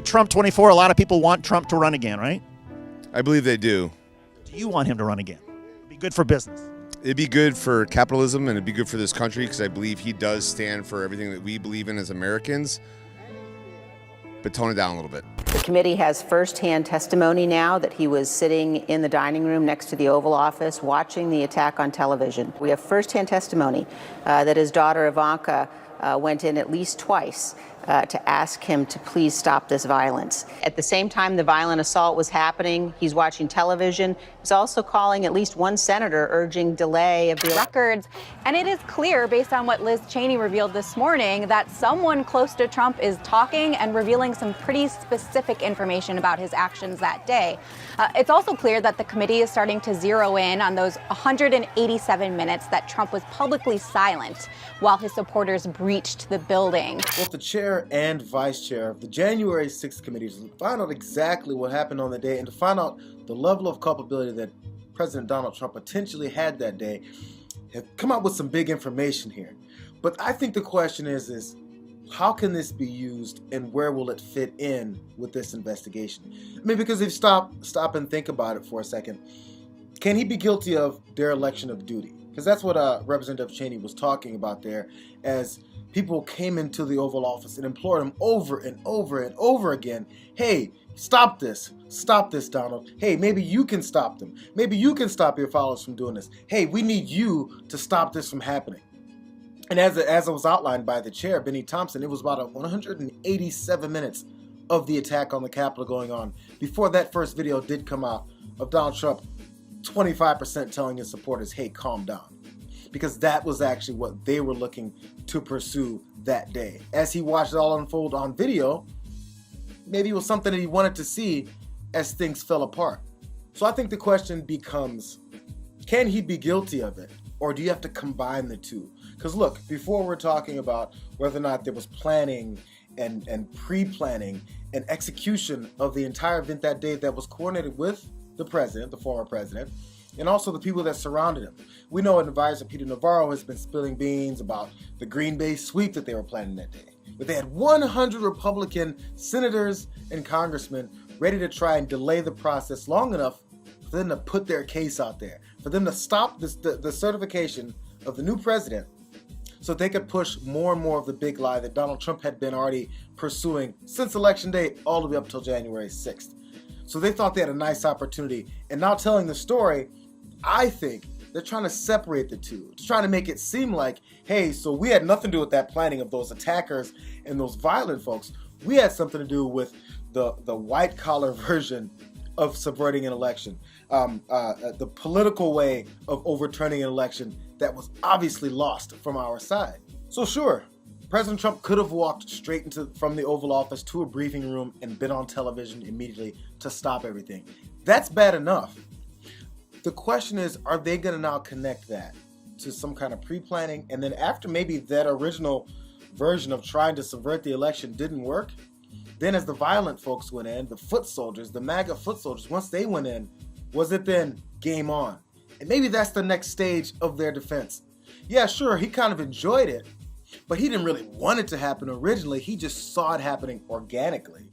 At Trump 24, a lot of people want Trump to run again, right? I believe they do. Do you want him to run again? It'd be good for business. It'd be good for capitalism and it'd be good for this country because I believe he does stand for everything that we believe in as Americans. But tone it down a little bit. The committee has firsthand testimony now that he was sitting in the dining room next to the Oval Office watching the attack on television. We have firsthand testimony that his daughter Ivanka went in at least twice to ask him to please stop this violence. At the same time the violent assault was happening, he's watching television. He's also calling at least one senator urging delay of the records. And it is clear, based on what Liz Cheney revealed this morning, that someone close to Trump is talking and revealing some pretty specific information about his actions that day. It's also clear that the committee is starting to zero in on those 187 minutes that Trump was publicly silent while his supporters breached the building. Both the chair and vice chair of the January 6th committee to find out exactly what happened on the day and to find out the level of culpability that President Donald Trump potentially had that day have come up with some big information here. But I think the question is how can this be used and where will it fit in with this investigation? I mean, because if you stop and think about it for a second, can he be guilty of dereliction of duty? Because that's what Representative Cheney was talking about there, as people came into the Oval Office and implored him over and over and over again, hey, stop this, Donald. Hey, maybe you can stop them. Maybe you can stop your followers from doing this. Hey, we need you to stop this from happening. And as it was outlined by the chair, Benny Thompson, it was about 187 minutes of the attack on the Capitol going on before that first video did come out of Donald Trump 25% telling his supporters, hey, calm down. Because that was actually what they were looking to pursue that day. As he watched it all unfold on video, maybe it was something that he wanted to see as things fell apart. So I think the question becomes, can he be guilty of it? Or do you have to combine the two? Because look, before we're talking about whether or not there was planning and pre-planning and execution of the entire event that day that was coordinated with the president, the former president, and also the people that surrounded him. We know advisor Peter Navarro has been spilling beans about the Green Bay sweep that they were planning that day. But they had 100 Republican senators and congressmen ready to try and delay the process long enough for them to put their case out there, for them to stop the certification of the new president so they could push more and more of the big lie that Donald Trump had been already pursuing since Election Day all the way up till January 6th. So they thought they had a nice opportunity. And now telling the story, I think they're trying to separate the two. Just trying to make it seem like, hey, so we had nothing to do with that planning of those attackers and those violent folks. We had something to do with the white collar version of subverting an election, the political way of overturning an election that was obviously lost from our side. So sure, President Trump could have walked straight from the Oval Office to a briefing room and been on television immediately to stop everything. That's bad enough. The question is, are they going to now connect that to some kind of pre-planning? And then after maybe that original version of trying to subvert the election didn't work, then as the violent folks went in, the foot soldiers, the MAGA foot soldiers, once they went in, was it then game on? And maybe that's the next stage of their defense. Yeah, sure, he kind of enjoyed it, but he didn't really want it to happen originally. He just saw it happening organically.